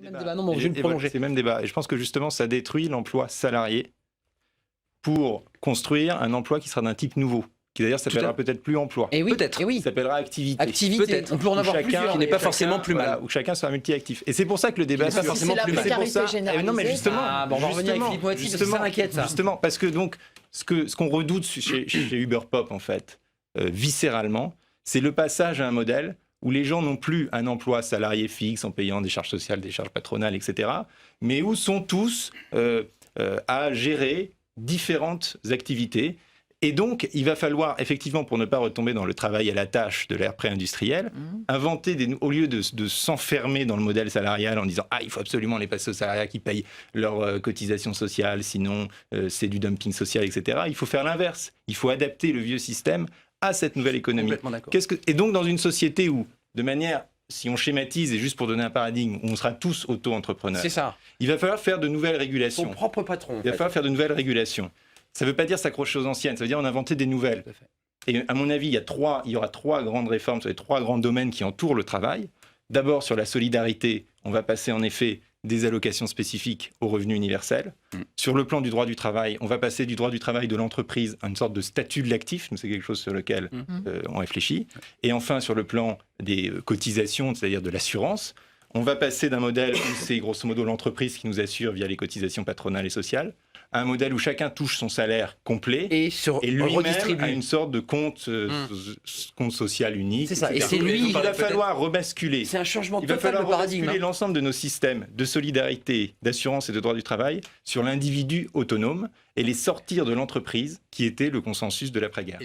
Même débat. Non, bon, je vais me prolonger. C'est le même débat. Et je pense que justement, ça détruit l'emploi salarié pour construire un emploi qui sera d'un type nouveau, qui d'ailleurs s'appellera peut-être plus emploi. Et oui, Peut-être. et oui. Il s'appellera activité. Activité. Peut-être. On peut en avoir plusieurs. qui n'est pas forcément plus mal. Voilà, où chacun sera multi-actif. Et c'est pour ça que le débat n'est pas forcément plus mal. C'est pour ça. Non, mais justement. Ah, bon, on va revenir avec Philippe Moiti, parce que ça m'inquiète, ça. Justement, parce que donc, ce qu'on redoute chez Uber Pop, en fait, viscéralement, c'est le passage à un modèle où les gens n'ont plus un emploi salarié fixe en payant des charges sociales, des charges patronales, etc., mais où sont tous à gérer différentes activités. Et donc, il va falloir, effectivement, pour ne pas retomber dans le travail à la tâche de l'ère pré-industrielle, inventer, au lieu de s'enfermer dans le modèle salarial en disant « Ah, il faut absolument les passer au salariat qui payent leurs cotisations sociales, sinon c'est du dumping social, etc. » Il faut faire l'inverse. Il faut adapter le vieux système à cette nouvelle économie. Complètement d'accord. Et donc, dans une société où, de manière, si on schématise, et juste pour donner un paradigme, où on sera tous auto-entrepreneurs, C'est ça. il va falloir faire de nouvelles régulations. Son propre patron. Il va falloir faire de nouvelles régulations. Ça ne veut pas dire s'accrocher aux anciennes, ça veut dire en inventer des nouvelles. Et à mon avis, il y aura trois grandes réformes sur les trois grands domaines qui entourent le travail. D'abord, sur la solidarité, on va passer en effet des allocations spécifiques au revenu universel. Sur le plan du droit du travail, on va passer du droit du travail de l'entreprise à une sorte de statut de l'actif. C'est quelque chose sur lequel on réfléchit. Et enfin, sur le plan des cotisations, c'est-à-dire de l'assurance, on va passer d'un modèle où c'est grosso modo l'entreprise qui nous assure via les cotisations patronales et sociales, à un modèle où chacun touche son salaire complet Et lui-même redistribue. à une sorte de compte social unique. C'est ça. etc. Et c'est lui, il va falloir rebasculer. C'est un changement Il va total falloir de paradigme. rebasculer l'ensemble de nos systèmes de solidarité, d'assurance et de droit du travail sur l'individu autonome et les sortir de l'entreprise qui était le consensus de l'après-guerre.